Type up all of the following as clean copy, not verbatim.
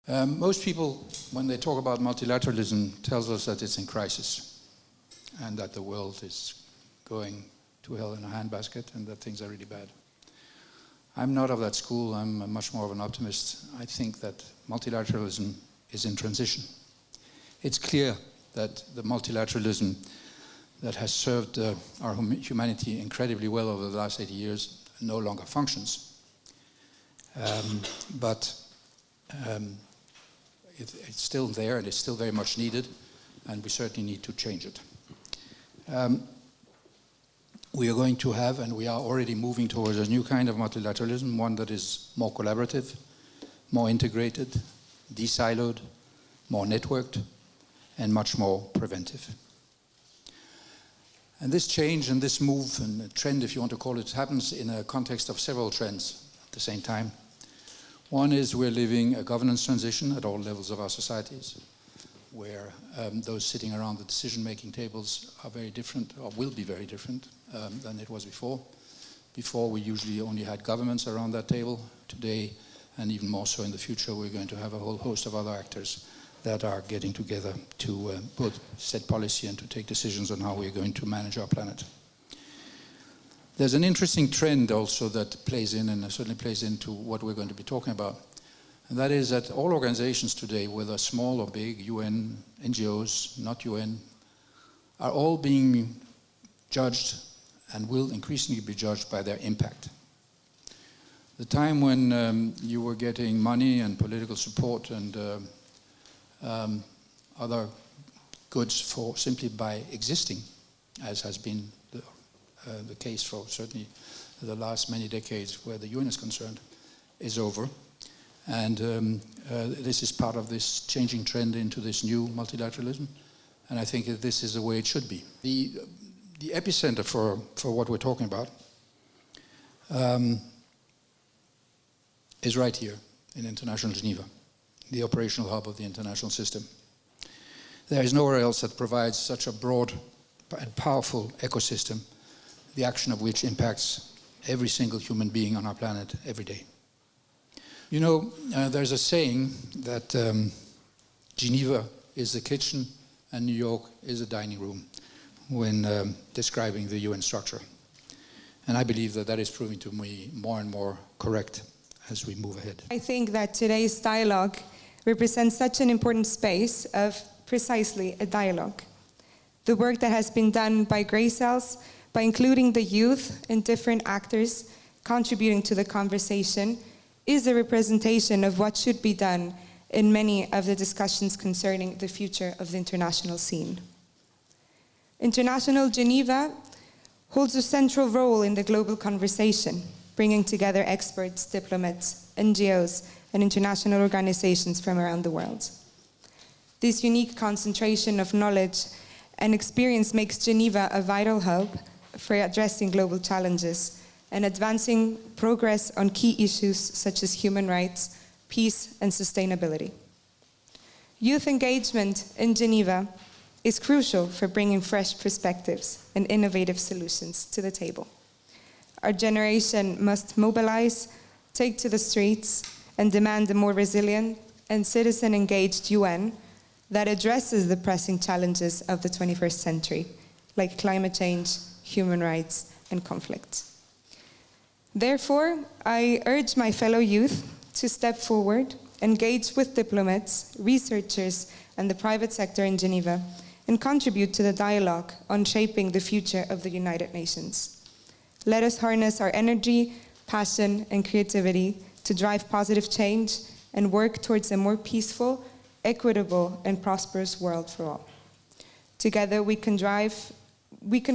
Most people, when they talk about multilateralism, tells us that it's in crisis and that the world is going to hell in a handbasket and that things are really bad. I'm not of that school. I'm much more of an optimist. I think that multilateralism is in transition. It's clear that the multilateralism that has served our humanity incredibly well over the last 80 years no longer functions. But it's still there and it's still very much needed, and we certainly need to change it. We are going to have, and we are already moving towards a new kind of multilateralism, one that is more collaborative, more integrated, de-siloed, more networked, and much more preventive. And this change and this move and trend, if you want to call it, happens in a context of several trends at the same time. One is we're living a governance transition at all levels of our societies, where those sitting around the decision-making tables are very different, or will be very different than it was before. Before, we usually only had governments around that table. Today, and even more so in the future, we're going to have a whole host of other actors that are getting together to both set policy and to take decisions on how we're going to manage our planet. There's an interesting trend also that plays in, and certainly plays into what we're going to be talking about. And that is that all organizations today, whether small or big, UN, NGOs, not UN, are all being judged and will increasingly be judged by their impact. The time when you were getting money and political support and other goods for simply by existing, as has been the case for certainly the last many decades where the UN is concerned, is over. And this is part of this changing trend into this new multilateralism. And I think that this is the way it should be. The epicenter for what we're talking about is right here in International Geneva, the operational hub of the international system. There is nowhere else that provides such a broad and powerful ecosystem, the action of which impacts every single human being on our planet every day. You know, there's a saying that Geneva is the kitchen and New York is the dining room when describing the UN structure. And I believe that that is proving to me more and more correct as we move ahead. I think that today's dialogue represents such an important space of precisely a dialogue. The work that has been done by Greycells, by including the youth and different actors contributing to the conversation, is a representation of what should be done in many of the discussions concerning the future of the international scene. International Geneva holds a central role in the global conversation, bringing together experts, diplomats, NGOs, and international organizations from around the world. This unique concentration of knowledge and experience makes Geneva a vital hub for addressing global challenges and advancing progress on key issues such as human rights, peace, and sustainability. Youth engagement in Geneva is crucial for bringing fresh perspectives and innovative solutions to the table. Our generation must mobilize, take to the streets, and demand a more resilient and citizen-engaged UN that addresses the pressing challenges of the 21st century, like climate change, human rights, and conflict. Therefore, I urge my fellow youth to step forward, engage with diplomats, researchers, and the private sector in Geneva, and contribute to the dialogue on shaping the future of the United Nations. Let us harness our energy, passion, and creativity to drive positive change and work towards a more peaceful, equitable, and prosperous world for all. Together, we can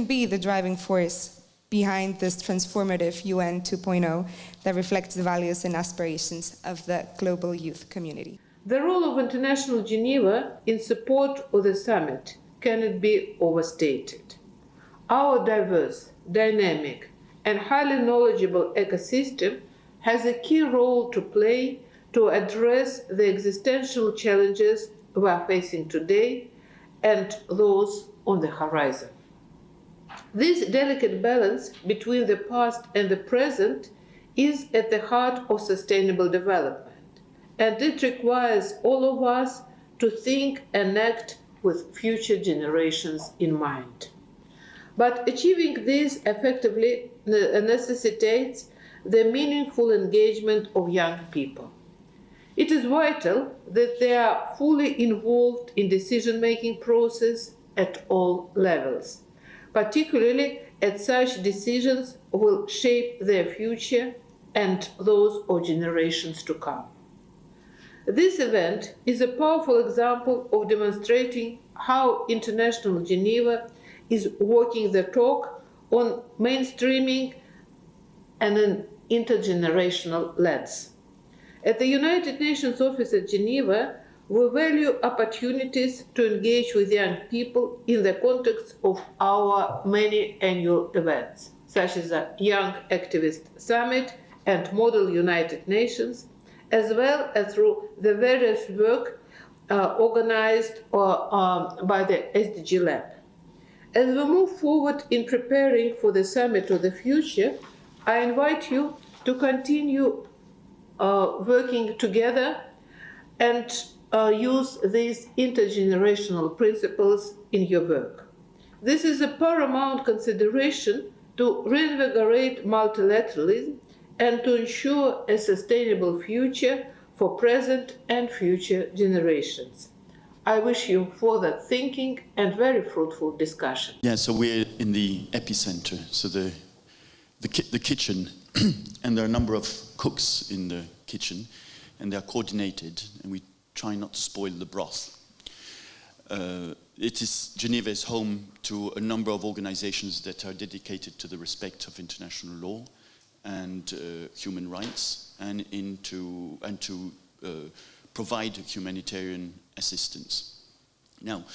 be the driving force behind this transformative UN 2.0 that reflects the values and aspirations of the global youth community. The role of International Geneva in support of the summit cannot be overstated. Our diverse, dynamic, and highly knowledgeable ecosystem has a key role to play to address the existential challenges we are facing today and those on the horizon. This delicate balance between the past and the present is at the heart of sustainable development and it requires all of us to think and act with future generations in mind. But achieving this effectively necessitates the meaningful engagement of young people. It is vital that they are fully involved in decision-making process at all levels, particularly as such decisions will shape their future and those of generations to come. This event is a powerful example of demonstrating how International Geneva is walking the talk on mainstreaming and an intergenerational lens. At the United Nations Office at Geneva, we value opportunities to engage with young people in the context of our many annual events, such as the Young Activist Summit and Model United Nations, as well as through the various work organized by the SDG Lab. As we move forward in preparing for the Summit of the Future, I invite you to continue working together and use these intergenerational principles in your work. This is a paramount consideration to reinvigorate multilateralism and to ensure a sustainable future for present and future generations. I wish you further thinking and very fruitful discussion. Yeah, so we're in the epicenter, so the kitchen, and there are a number of cooks in the kitchen, and they're coordinated, and we try not to spoil the broth. Geneva is home to a number of organizations that are dedicated to the respect of international law and human rights, and to provide humanitarian assistance. Now,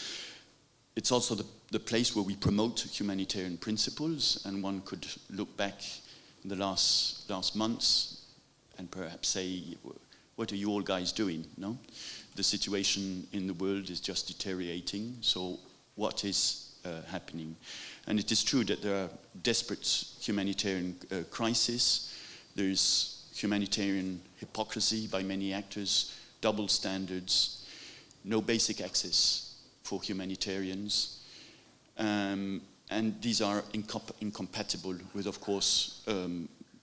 it's also the place where we promote humanitarian principles, and one could look back in the last months and perhaps say, what are you all guys doing? No? The situation in the world is just deteriorating, so what is happening? And it is true that there are desperate humanitarian crises. There is humanitarian hypocrisy by many actors, double standards, no basic access for humanitarians, and these are incompatible with, of course,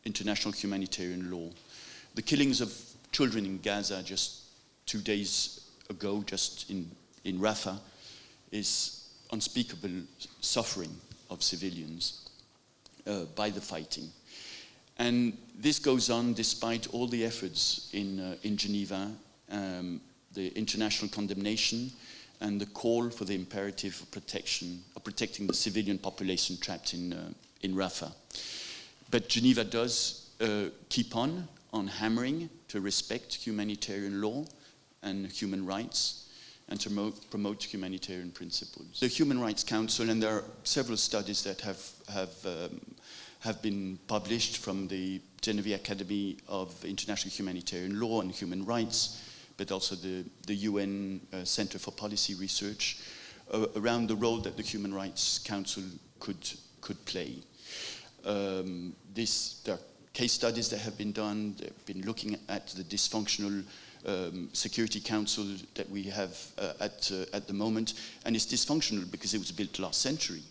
international humanitarian law. The killings of children in Gaza just 2 days ago, just in Rafah, is unspeakable suffering of civilians by the fighting. And this goes on despite all the efforts in Geneva, the international condemnation, and the call for the imperative of protecting the civilian population trapped in Rafah. But Geneva does keep on hammering to respect humanitarian law and human rights, and to promote humanitarian principles. The Human Rights Council, and there are several studies that have been published from the Geneva Academy of International Humanitarian Law and Human Rights, but also the UN Center for Policy Research, around the role that the Human Rights Council could play. There are case studies that have been done. They've been looking at the dysfunctional Security Council that we have at the moment, and it's dysfunctional because it was built last century,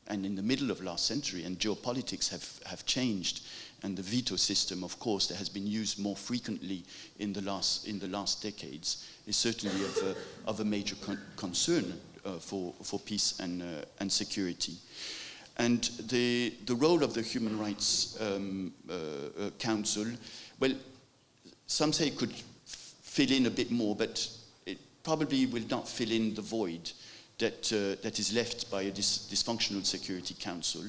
and in the middle of last century, and geopolitics have changed, and the veto system, of course, that has been used more frequently in the last decades, is certainly of a major concern for peace and security. And the role of the Human Rights Council, well, some say it could fill in a bit more, but it probably will not fill in the void that is left by a dysfunctional Security Council.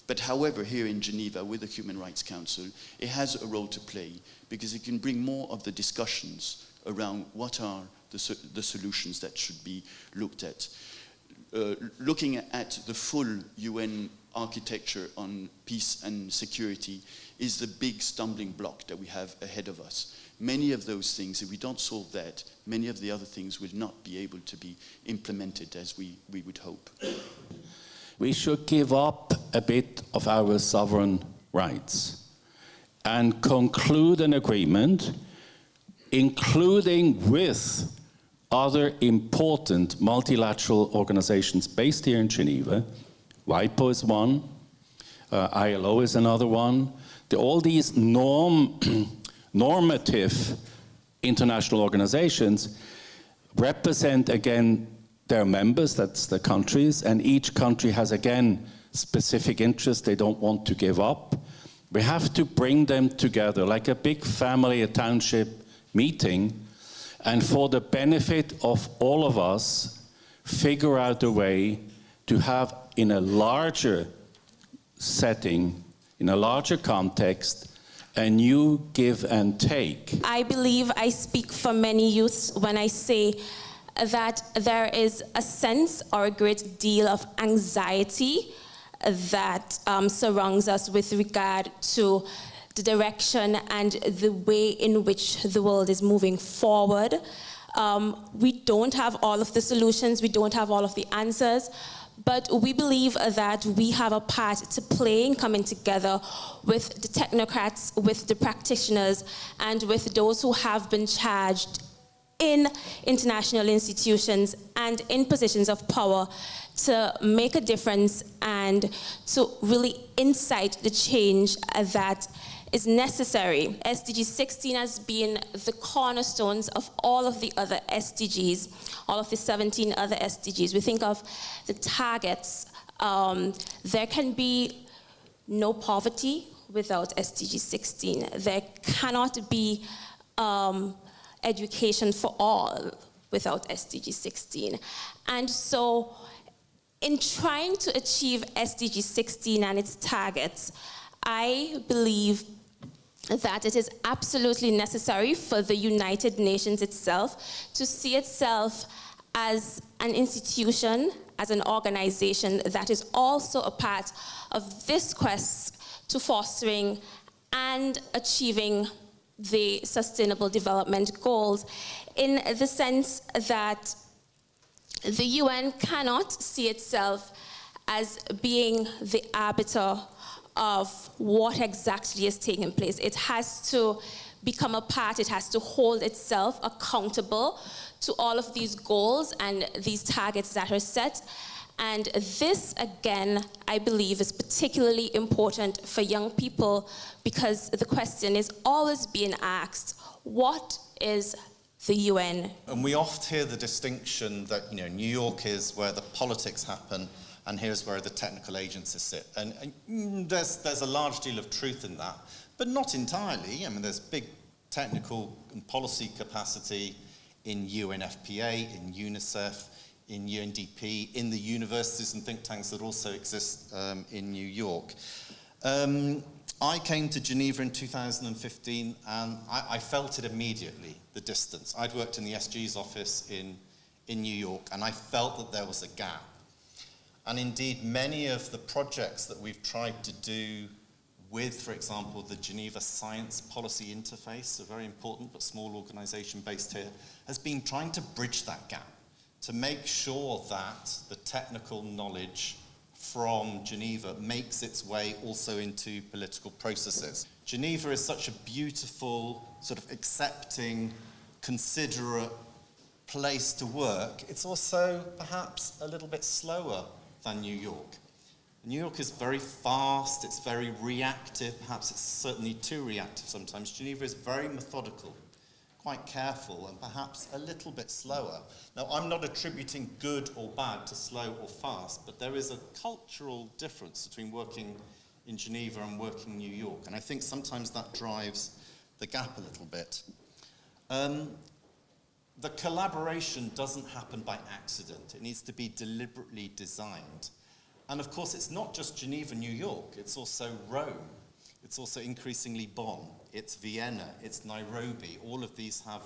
But however, here in Geneva, with the Human Rights Council, it has a role to play, because it can bring more of the discussions around what are the solutions that should be looked at. Looking at the full UN architecture on peace and security is the big stumbling block that we have ahead of us. Many of those things, if we don't solve that, many of the other things will not be able to be implemented as we would hope. We should give up a bit of our sovereign rights and conclude an agreement including with other important multilateral organizations based here in Geneva. WIPO is one, ILO is another one. All these normative international organizations represent, again, their members, that's the countries, and each country has, again, specific interests they don't want to give up. We have to bring them together like a big family, a township meeting, and for the benefit of all of us, figure out a way to have, in a larger setting, in a larger context, a new give and take. I believe I speak for many youths when I say that there is a sense or a great deal of anxiety that surrounds us with regard to the direction and the way in which the world is moving forward. We don't have all of the solutions, we don't have all of the answers, but we believe that we have a part to play in coming together with the technocrats, with the practitioners, and with those who have been charged in international institutions and in positions of power to make a difference and to really incite the change that is necessary. SDG 16 has been the cornerstones of all of the other SDGs, all of the 17 other SDGs. We think of the targets. There can be no poverty without SDG 16. There cannot be education for all without SDG 16. And so in trying to achieve SDG 16 and its targets, I believe that it is absolutely necessary for the United Nations itself to see itself as an institution, as an organization that is also a part of this quest to fostering and achieving the Sustainable Development Goals, in the sense that the UN cannot see itself as being the arbiter of what exactly is taking place. It has to become a part, it has to hold itself accountable to all of these goals and these targets that are set. And this, again, I believe is particularly important for young people because the question is always being asked, what is the UN? And we oft hear the distinction that, New York is where the politics happen and here's where the technical agencies sit. And there's a large deal of truth in that, but not entirely. I mean, there's big technical and policy capacity in UNFPA, in UNICEF, in UNDP, in the universities and think tanks that also exist in New York. I came to Geneva in 2015 and I felt it immediately, the distance. I'd worked in the SG's office in New York and I felt that there was a gap. And indeed, many of the projects that we've tried to do with, for example, the Geneva Science Policy Interface, a very important but small organization based here, has been trying to bridge that gap, to make sure that the technical knowledge from Geneva makes its way also into political processes. Geneva is such a beautiful, sort of accepting, considerate place to work. It's also perhaps a little bit slower than New York. New York is very fast, it's very reactive, perhaps it's certainly too reactive sometimes. Geneva is very methodical, quite careful, and perhaps a little bit slower. Now, I'm not attributing good or bad to slow or fast, but there is a cultural difference between working in Geneva and working in New York, and I think sometimes that drives the gap a little bit. The collaboration doesn't happen by accident. It needs to be deliberately designed. And of course, it's not just Geneva, New York, it's also Rome. It's also increasingly Bonn, it's Vienna, it's Nairobi. All of these have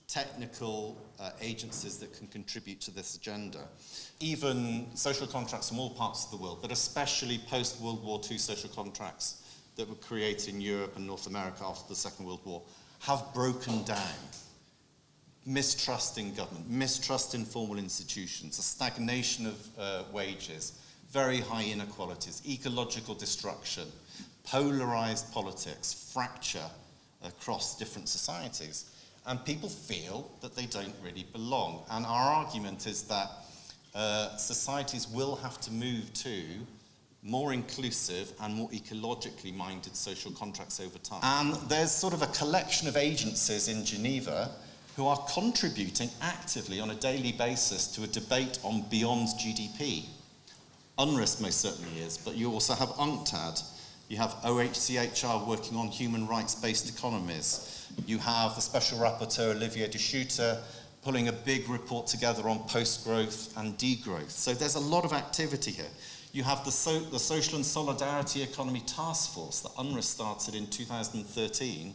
technical agencies that can contribute to this agenda. Even social contracts from all parts of the world, but especially post-World War II social contracts that were created in Europe and North America after the Second World War, have broken down. Mistrust in government, mistrust in formal institutions, a stagnation of wages, very high inequalities, ecological destruction, polarized politics, fracture across different societies. and people feel that they don't really belong. And our argument is that societies will have to move to more inclusive and more ecologically minded social contracts over time. And there's sort of a collection of agencies in Geneva who are contributing actively on a daily basis to a debate on beyond GDP. UNRWA most certainly is, but you also have UNCTAD, you have OHCHR working on human rights-based economies, you have the Special Rapporteur Olivier de Schutter pulling a big report together on post-growth and degrowth. So there's a lot of activity here. You have the Social and Solidarity Economy Task Force that UNRWA started in 2013,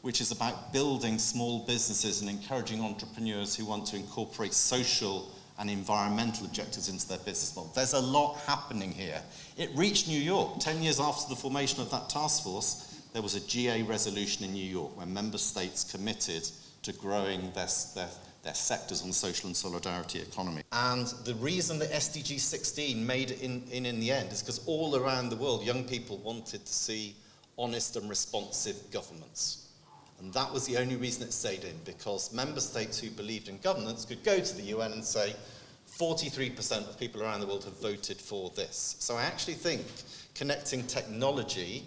which is about building small businesses and encouraging entrepreneurs who want to incorporate social and environmental objectives into their business model. There's a lot happening here. It reached New York. 10 years after the formation of that task force, there was a GA resolution in New York where member states committed to growing their sectors on social and solidarity economy. And the reason that SDG 16 made it in the end is because all around the world, young people wanted to see honest and responsive governments. And that was the only reason it stayed in, because member states who believed in governance could go to the UN and say, 43% of people around the world have voted for this. So I actually think connecting technology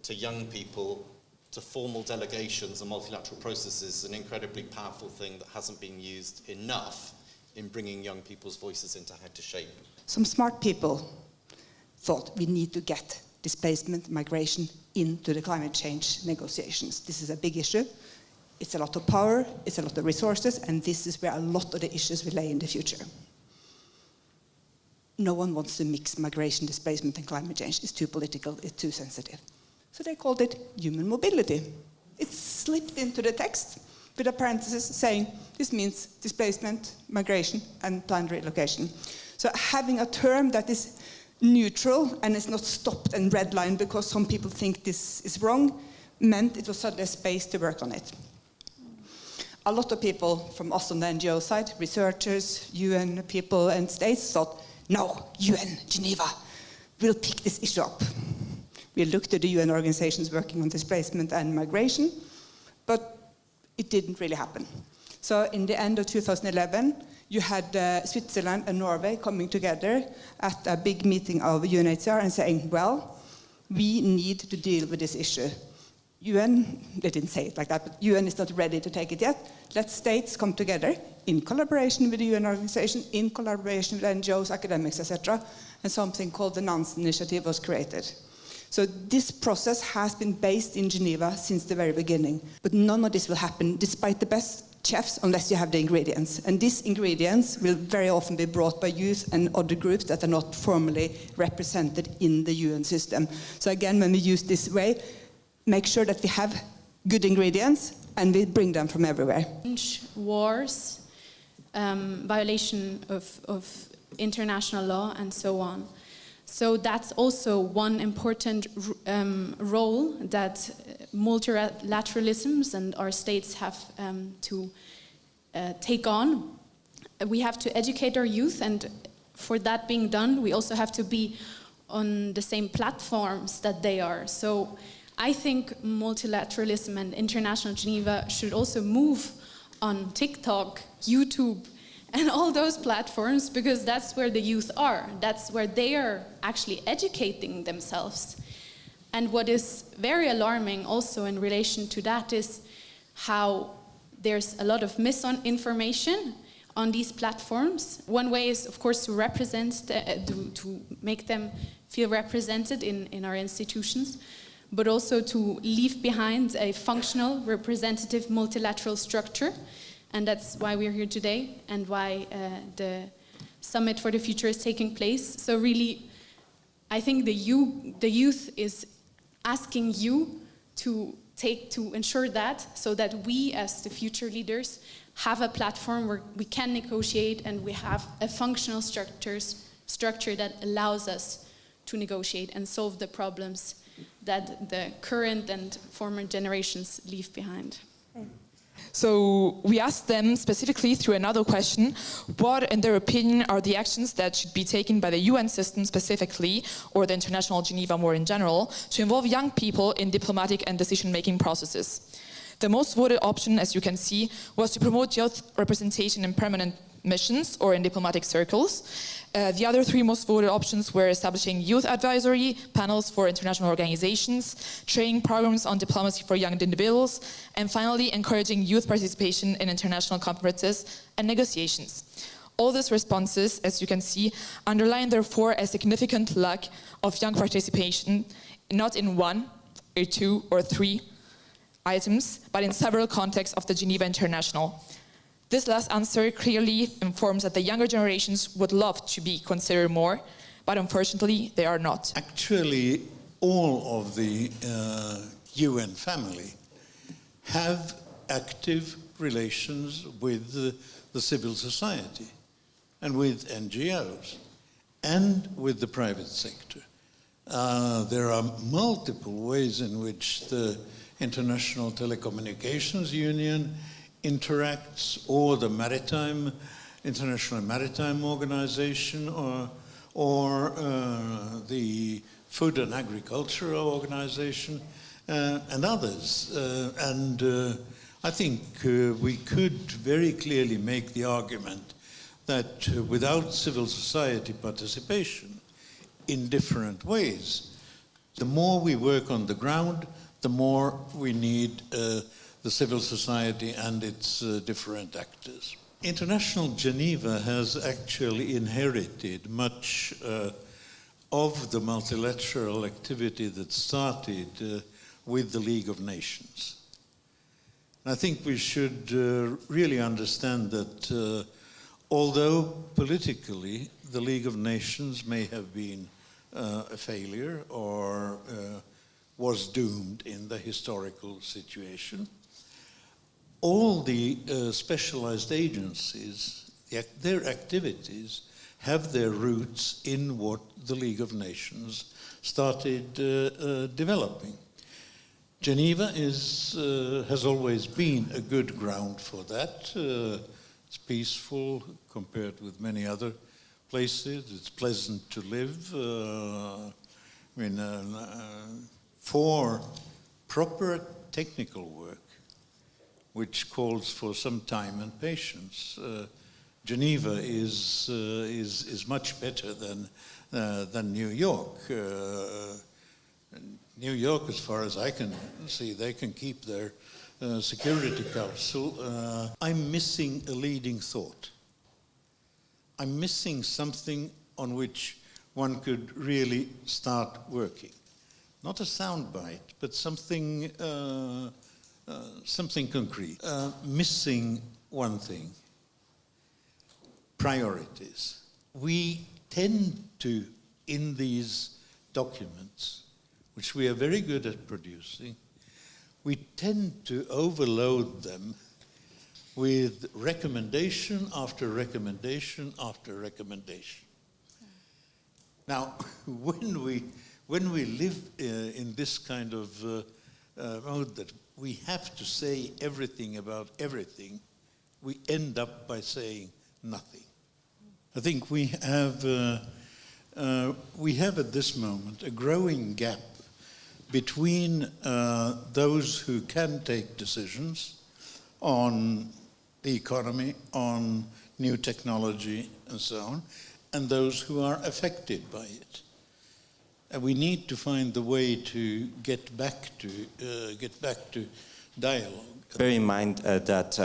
to young people, to formal delegations and multilateral processes is an incredibly powerful thing that hasn't been used enough in bringing young people's voices into how to shape. Some smart people thought we need to get displacement, migration into the climate change negotiations. This is a big issue. It's a lot of power, it's a lot of resources, and this is where a lot of the issues will lay in the future. No one wants to mix migration, displacement, and climate change. It's too political, it's too sensitive. So they called it human mobility. It's slipped into the text with a parenthesis saying this means displacement, migration, and planned relocation. So having a term that is neutral and is not stopped and redlined because some people think this is wrong meant it was suddenly a space to work on it. A lot of people from us on the NGO side, researchers, UN people, and states thought, no, UN, Geneva, will pick this issue up. We looked at the UN organizations working on displacement and migration, but it didn't really happen. So in the end of 2011, you had Switzerland and Norway coming together at a big meeting of UNHCR and saying, well, we need to deal with this issue. UN, they didn't say it like that, but UN is not ready to take it yet. Let states come together in collaboration with the UN organization, in collaboration with NGOs, academics, etc., and something called the Nansen Initiative was created. So this process has been based in Geneva since the very beginning. But none of this will happen despite the best chefs unless you have the ingredients. And these ingredients will very often be brought by youth and other groups that are not formally represented in the UN system. So again, when we use this way, make sure that we have good ingredients and we bring them from everywhere. Wars, violation of international law and so on. So that's also one important role that multilateralisms and our states have to take on. We have to educate our youth, and for that being done, we also have to be on the same platforms that they are. So I think multilateralism and International Geneva should also move on TikTok, YouTube, and all those platforms, because that's where the youth are. That's where they are actually educating themselves. And what is very alarming also in relation to that is how there's a lot of misinformation on these platforms. One way is, of course, to represent, to make them feel represented in our institutions, but also to leave behind a functional, representative, multilateral structure. And that's why we're here today and why the Summit for the Future is taking place. So really, I think the youth is asking you to ensure that, so that we as the future leaders have a platform where we can negotiate and we have a functional structure that allows us to negotiate and solve the problems that the current and former generations leave behind. So we asked them specifically through another question, what in their opinion are the actions that should be taken by the UN system specifically, or the International Geneva more in general, to involve young people in diplomatic and decision-making processes. The most voted option, as you can see, was to promote youth representation in permanent missions or in diplomatic circles. The other three most voted options were establishing youth advisory panels for international organizations, training programs on diplomacy for young individuals, and finally encouraging youth participation in international conferences and negotiations. All these responses, as you can see, underline therefore a significant lack of young participation, not in one or two or three items, but in several contexts of the Geneva International. This last answer clearly informs that the younger generations would love to be considered more, but unfortunately they are not. Actually, all of the UN family have active relations with the civil society and with NGOs and with the private sector. There are multiple ways in which the International Telecommunications Union interacts, or the International Maritime Organization, or the Food and Agriculture Organization, and others. I think we could very clearly make the argument that without civil society participation in different ways, the more we work on the ground, the more we need the civil society and its different actors. International Geneva has actually inherited much of the multilateral activity that started with the League of Nations. I think we should really understand that although politically the League of Nations may have been a failure or was doomed in the historical situation, all the specialized agencies, their activities have their roots in what the League of Nations started developing. Geneva has always been a good ground for that. It's peaceful compared with many other places. It's pleasant to live. For proper technical work, which calls for some time and patience, Geneva is much better than New York. New York, as far as I can see, they can keep their Security Council. I'm missing a leading thought. I'm missing something on which one could really start working. Not a soundbite, but something concrete. Missing one thing: priorities. We tend to, in these documents, which we are very good at producing, we tend to overload them with recommendation after recommendation after recommendation. Now, when we live in this kind of mode that we have to say everything about everything, we end up by saying nothing. I think we have at this moment a growing gap between those who can take decisions on the economy, on new technology, and so on, and those who are affected by it. And we need to find the way to get back to dialogue. Bear in mind that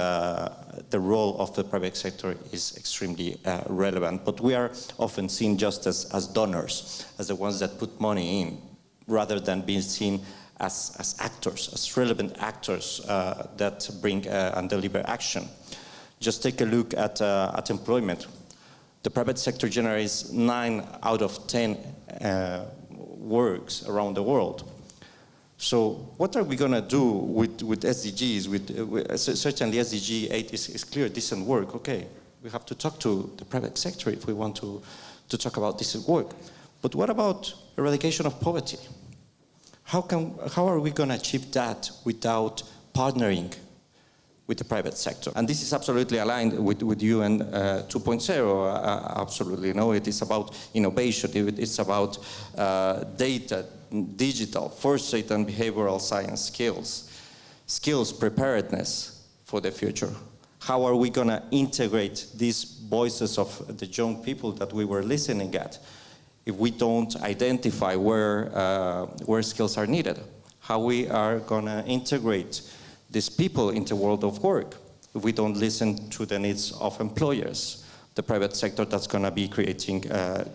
the role of the private sector is extremely relevant, but we are often seen just as donors, as the ones that put money in, rather than being seen as actors, as relevant actors that bring and deliver action. Just take a look at employment. The private sector generates 9 out of 10 works around the world. So what are we going to do with SDGs? Certainly SDG 8 is clear, decent work. Okay, we have to talk to the private sector if we want to talk about decent work. But what about eradication of poverty? How are we going to achieve that without partnering with the private sector? And this is absolutely aligned with UN 2.0, absolutely. No, it is about innovation, it's about data, digital, foresight and behavioral science skills. skills preparedness for the future? How are we going to integrate these voices of the young people that we were listening at if we don't identify where skills are needed? How we are going to integrate these people into the world of work if we don't listen to the needs of employers, the private sector that's going to be creating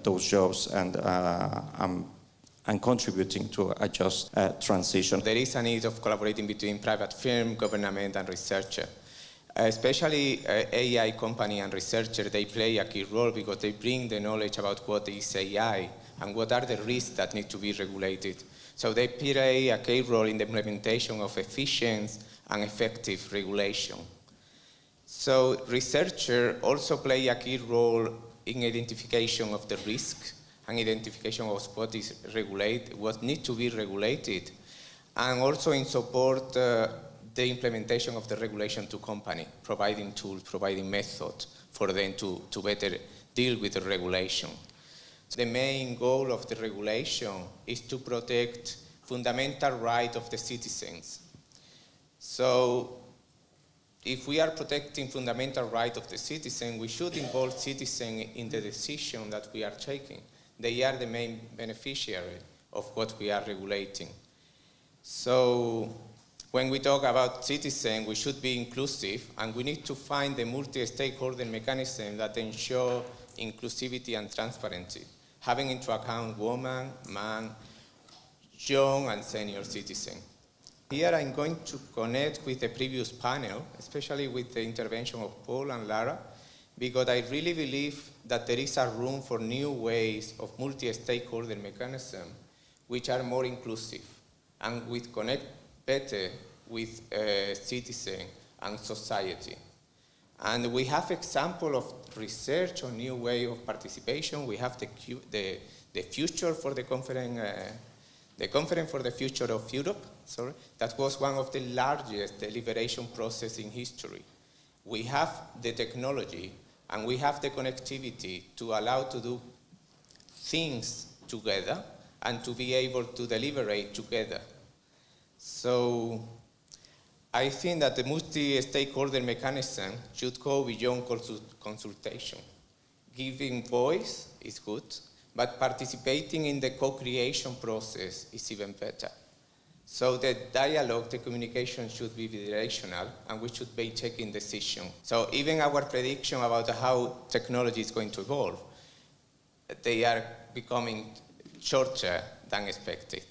those jobs and contributing to a just transition. There is a need of collaborating between private firm, government, and researcher. Especially AI company and researcher, they play a key role because they bring the knowledge about what is AI and what are the risks that need to be regulated. So they play a key role in the implementation of efficient and effective regulation. So researchers also play a key role in identification of the risk and identification of what is regulated, what needs to be regulated, and also in support the implementation of the regulation to company, providing tools, providing methods for them to better deal with the regulation. The main goal of the regulation is to protect fundamental rights of the citizens. So if we are protecting fundamental rights of the citizen, we should involve citizens in the decision that we are taking. They are the main beneficiary of what we are regulating. So when we talk about citizens, we should be inclusive, and we need to find the multi-stakeholder mechanism that ensure inclusivity and transparency, having into account woman, man, young and senior citizen. Here I'm going to connect with the previous panel, especially with the intervention of Paul and Lara, because I really believe that there is a room for new ways of multi-stakeholder mechanism which are more inclusive and which connect better with citizen and society. And we have example of research on new way of participation. We have the future for the conference for the future of Europe. Sorry, that was one of the largest deliberation process in history. We have the technology and we have the connectivity to allow to do things together and to be able to deliberate together. So I think that the multi-stakeholder mechanism should go beyond consultation. Giving voice is good, but participating in the co-creation process is even better. So the dialogue, the communication should be bidirectional, and we should be taking decisions. So even our prediction about how technology is going to evolve, they are becoming shorter than expected.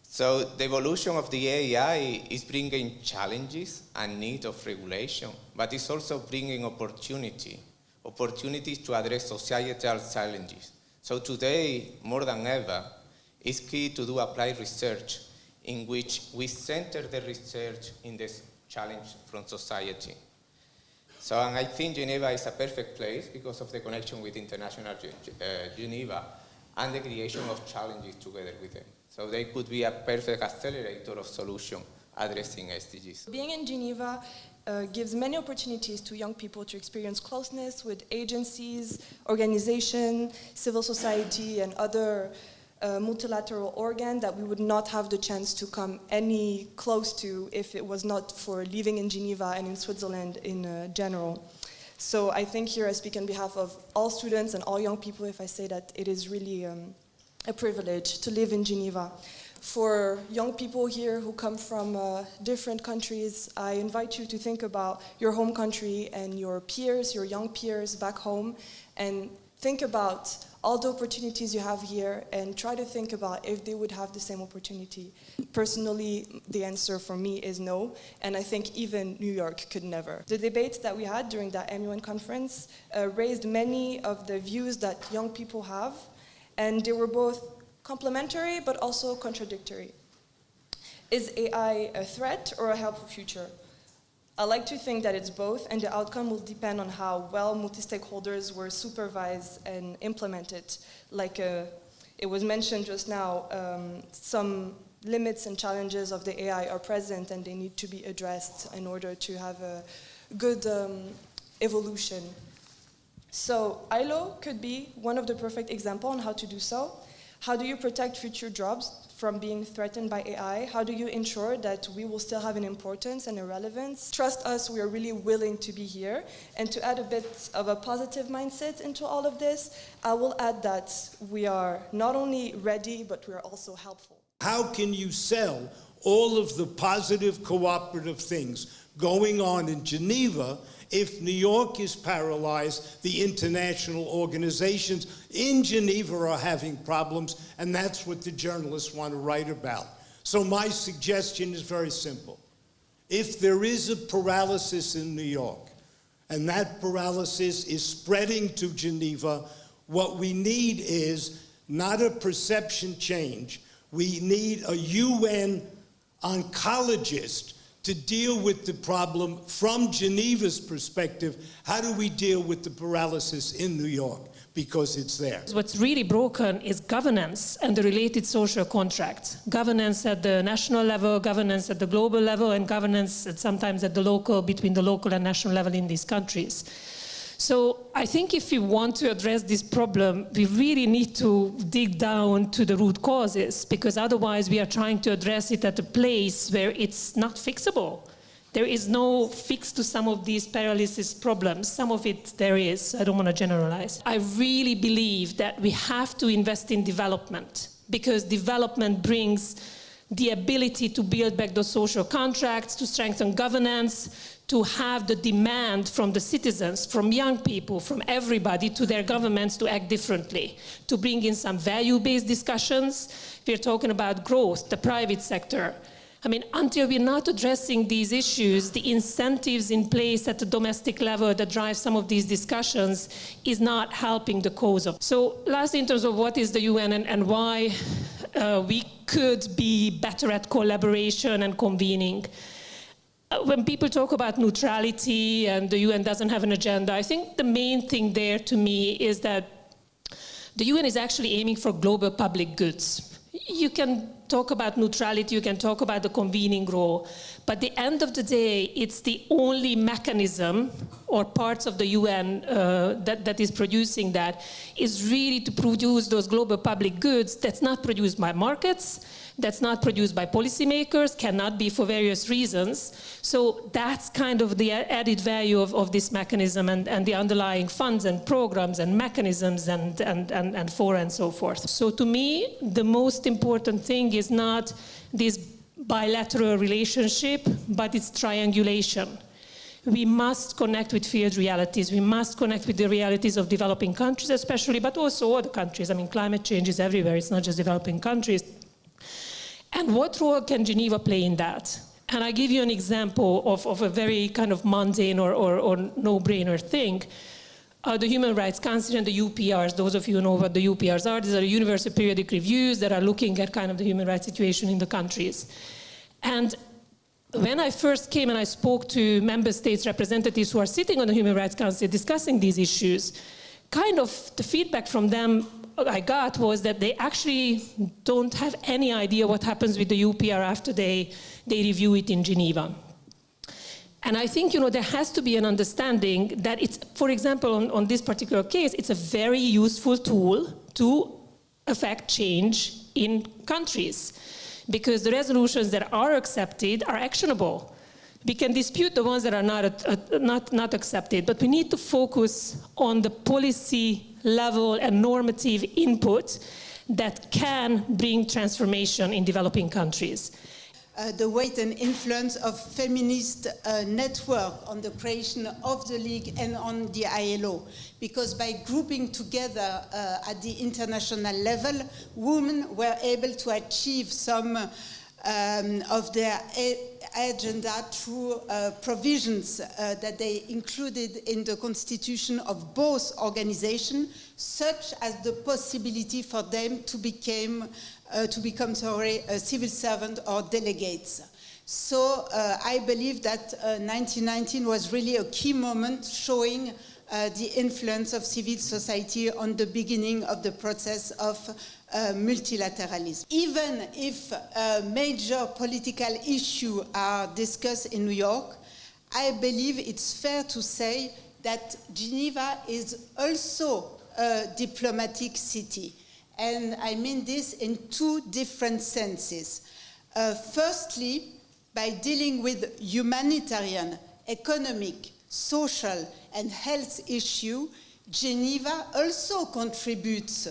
So the evolution of the AI is bringing challenges and need of regulation, but it's also bringing opportunities to address societal challenges. So today, more than ever, it's key to do applied research in which we center the research in this challenge from society. So, and I think Geneva is a perfect place because of the connection with International Geneva and the creation of challenges together with them. So they could be a perfect accelerator of solution addressing SDGs. Being in Geneva gives many opportunities to young people to experience closeness with agencies, organizations, civil society, and other multilateral organ that we would not have the chance to come any close to if it was not for living in Geneva and in Switzerland in general. So I think here I speak on behalf of all students and all young people if I say that it is really a privilege to live in Geneva. For young people here who come from different countries, I invite you to think about your home country and your peers, your young peers back home, and think about all the opportunities you have here and try to think about if they would have the same opportunity. Personally, the answer for me is no, and I think even New York could never. The debate that we had during that MUN conference raised many of the views that young people have, and they were both complementary but also contradictory. Is AI a threat or a helpful future? I like to think that it's both, and the outcome will depend on how well multi-stakeholders were supervised and implemented. Like it was mentioned just now, some limits and challenges of the AI are present and they need to be addressed in order to have a good evolution. So ILO could be one of the perfect examples on how to do so. How do you protect future jobs from being threatened by AI? How do you ensure that we will still have an importance and a relevance? Trust us, we are really willing to be here. And to add a bit of a positive mindset into all of this, I will add that we are not only ready, but we are also helpful. How can you sell all of the positive cooperative things going on in Geneva if New York is paralyzed, the international organizations in Geneva are having problems, and that's what the journalists want to write about. So my suggestion is very simple. If there is a paralysis in New York, and that paralysis is spreading to Geneva, what we need is not a perception change. We need a UN oncologist to deal with the problem from Geneva's perspective. How do we deal with the paralysis in New York? Because it's there. What's really broken is governance and the related social contracts. Governance at the national level, governance at the global level, and governance sometimes at the local, between the local and national level in these countries. So I think if we want to address this problem, we really need to dig down to the root causes, because otherwise we are trying to address it at a place where it's not fixable. There is no fix to some of these paralysis problems. Some of it there is. I don't want to generalize. I really believe that we have to invest in development, because development brings the ability to build back those social contracts, to strengthen governance, to have the demand from the citizens, from young people, from everybody, to their governments to act differently, to bring in some value-based discussions. We're talking about growth, the private sector. I mean, until we're not addressing these issues, the incentives in place at the domestic level that drive some of these discussions is not helping the cause of. So lastly, in terms of what is the UN and why we could be better at collaboration and convening. When people talk about neutrality and the UN doesn't have an agenda, I think the main thing there to me is that the UN is actually aiming for global public goods. You can talk about neutrality, you can talk about the convening role, but at the end of the day, it's the only mechanism or parts of the UN that is producing that is really to produce those global public goods that's not produced by markets, that's not produced by policymakers, cannot be for various reasons. So that's kind of the added value of this mechanism and the underlying funds and programs and mechanisms and for and so forth. So to me, the most important thing is not this bilateral relationship, but it's triangulation. We must connect with field realities. We must connect with the realities of developing countries especially, but also other countries. I mean, climate change is everywhere. It's not just developing countries. And what role can Geneva play in that? And I give you an example of a very kind of mundane or no-brainer thing. The Human Rights Council and the UPRs, those of you who know what the UPRs are, these are universal periodic reviews that are looking at kind of the human rights situation in the countries. And when I first came and I spoke to member states representatives who are sitting on the Human Rights Council discussing these issues, kind of the feedback from them I got was that they actually don't have any idea what happens with the UPR after they review it in Geneva. And I think, there has to be an understanding that it's, for example, on this particular case, it's a very useful tool to affect change in countries, because the resolutions that are accepted are actionable. We can dispute the ones that are not accepted, but we need to focus on the policy level and normative input that can bring transformation in developing countries. The weight and influence of feminist network on the creation of the League and on the ILO. Because by grouping together at the international level, women were able to achieve some of their agenda through provisions that they included in the constitution of both organizations, such as the possibility for them to become a civil servant or delegates. So I believe that 1919 was really a key moment showing the influence of civil society on the beginning of the process of multilateralism. Even if major political issues are discussed in New York, I believe it's fair to say that Geneva is also a diplomatic city. And I mean this in two different senses. Firstly, by dealing with humanitarian, economic, social, and health issues, Geneva also contributes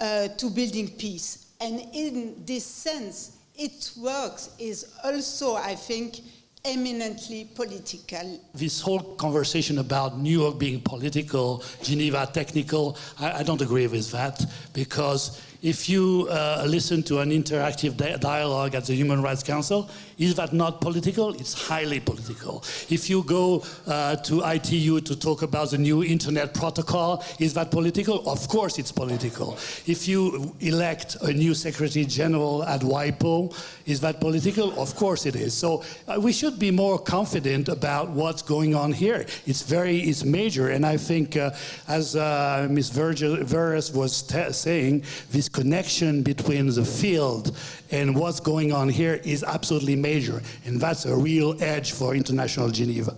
to building peace. And in this sense, its work is also, I think, eminently political. This whole conversation about New York being political, Geneva technical, I don't agree with that, because if you listen to an interactive dialogue at the Human Rights Council, is that not political? It's highly political. If you go to ITU to talk about the new internet protocol, is that political? Of course it's political. If you elect a new Secretary General at WIPO, is that political? Of course it is. So we should be more confident about what's going on here. It's major, and I think as Ms. Verres was saying, this connection between the field and what's going on here is absolutely major, and that's a real edge for International Geneva.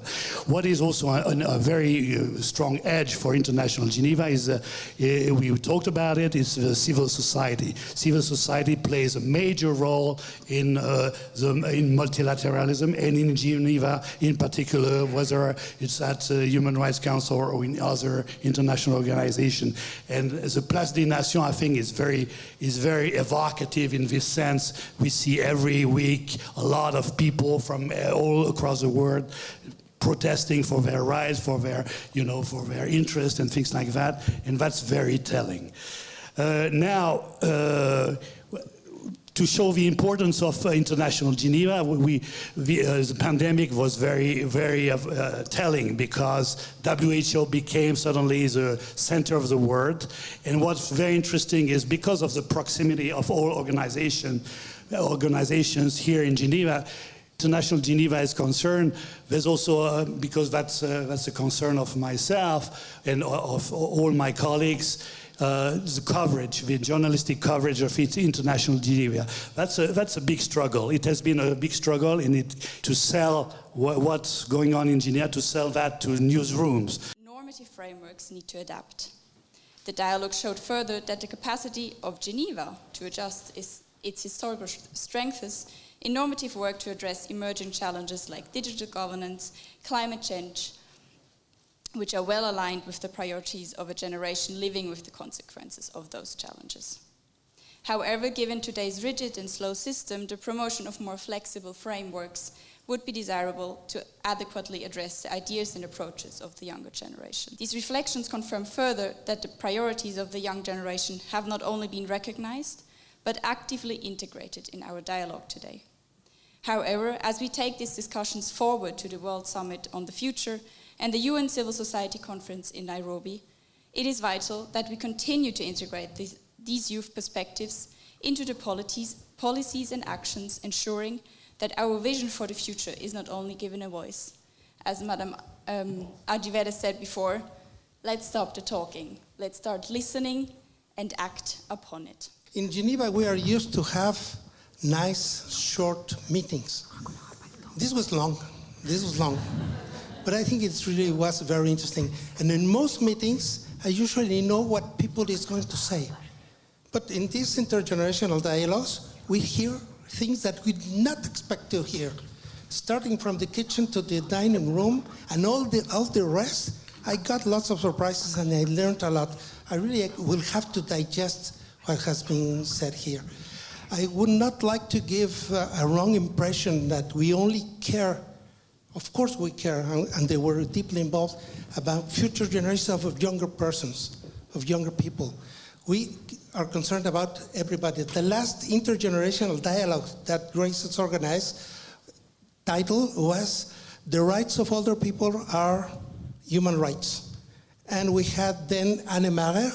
What is also a very strong edge for International Geneva is, we talked about it, is civil society. Civil society plays a major role in multilateralism and in Geneva in particular, whether it's at the Human Rights Council or in other international organizations. And the Place des Nations, I think, is very evocative in this sense. We see every week a lot of people from all across the world protesting for their rights, for their interest and things like that, and that's very telling. To show the importance of International Geneva, the pandemic was very telling, because WHO became suddenly the center of the world. And what's very interesting is, because of the proximity of all organizations here in Geneva, International Geneva is concerned. There's also, because that's a concern of myself and of all my colleagues, the coverage, the journalistic coverage of International Geneva. That's a big struggle. It has been a big struggle to sell what's going on in Geneva, to sell that to newsrooms. Normative frameworks need to adapt. The dialogue showed further that the capacity of Geneva to adjust its historical strengths in normative work to address emerging challenges like digital governance, climate change, which are well aligned with the priorities of a generation living with the consequences of those challenges. However, given today's rigid and slow system, the promotion of more flexible frameworks would be desirable to adequately address the ideas and approaches of the younger generation. These reflections confirm further that the priorities of the young generation have not only been recognized, but actively integrated in our dialogue today. However, as we take these discussions forward to the World Summit on the Future and the UN Civil Society Conference in Nairobi, it is vital that we continue to integrate these youth perspectives into the policies and actions, ensuring that our vision for the future is not only given a voice. As Madame Adjivere said before, let's stop the talking, let's start listening and act upon it. In Geneva, we are used to have nice, short meetings. This was long. But I think it really was very interesting. And in most meetings, I usually know what people is going to say. But in these intergenerational dialogues, we hear things that we did not expect to hear. Starting from the kitchen to the dining room and all the rest, I got lots of surprises and I learned a lot. I really will have to digest what has been said here. I would not like to give a wrong impression that we only care. Of course we care, and they were deeply involved about future generations of younger persons, of younger people. We are concerned about everybody. The last intergenerational dialogue that Greycells organized, title was "The Rights of Older People Are Human Rights." And we had then Anne Marais,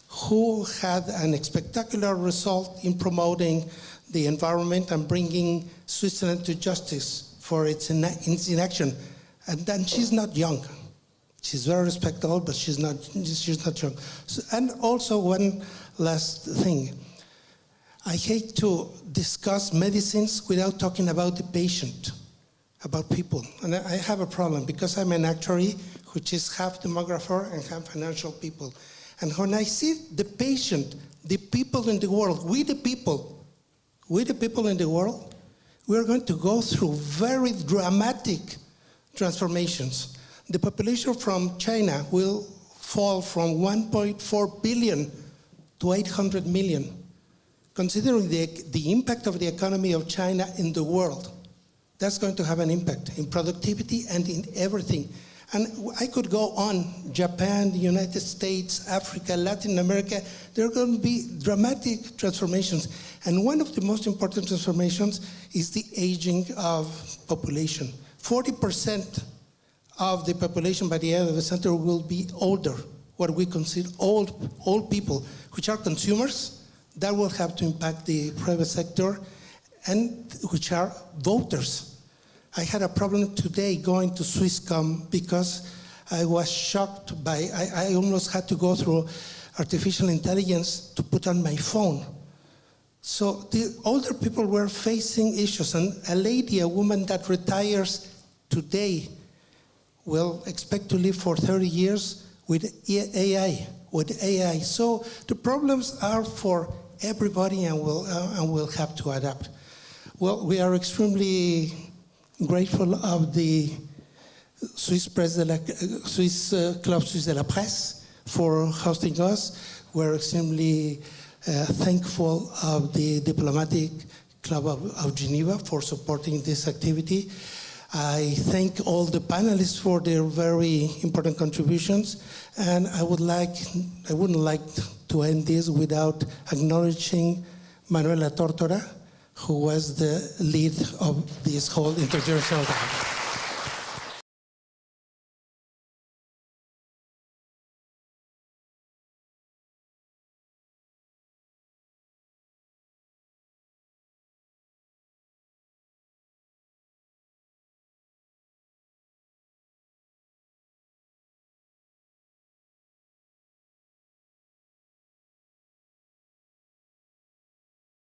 who had a spectacular result in promoting the environment and bringing Switzerland to justice for its inaction. And then she's not young. She's very respectable, but she's not young. So, and also one last thing. I hate to discuss medicines without talking about the patient, about people. And I have a problem because I'm an actuary, which is half demographer and half financial people. And when I see the patient, the people in the world, we the people in the world, we are going to go through very dramatic transformations. The population from China will fall from 1.4 billion to 800 million. Considering the impact of the economy of China in the world, that's going to have an impact in productivity and in everything. And I could go on, Japan, the United States, Africa, Latin America, there are going to be dramatic transformations. And one of the most important transformations is the aging of population. 40% of the population by the end of the century will be older, what we consider old people, which are consumers. That will have to impact the private sector, and which are voters. I had a problem today going to Swisscom because I was shocked by, I almost had to go through artificial intelligence to put on my phone. So the older people were facing issues, and a woman that retires today will expect to live for 30 years with AI. So the problems are for everybody, and we'll have to adapt. Well, we are extremely grateful of the Swiss Club Suisse de la Presse for hosting us. We're extremely thankful of the Diplomatic Club of Geneva for supporting this activity. I thank all the panelists for their very important contributions, and I wouldn't like to end this without acknowledging Manuela Tortora, who was the lead of this whole intergenerational dialogue.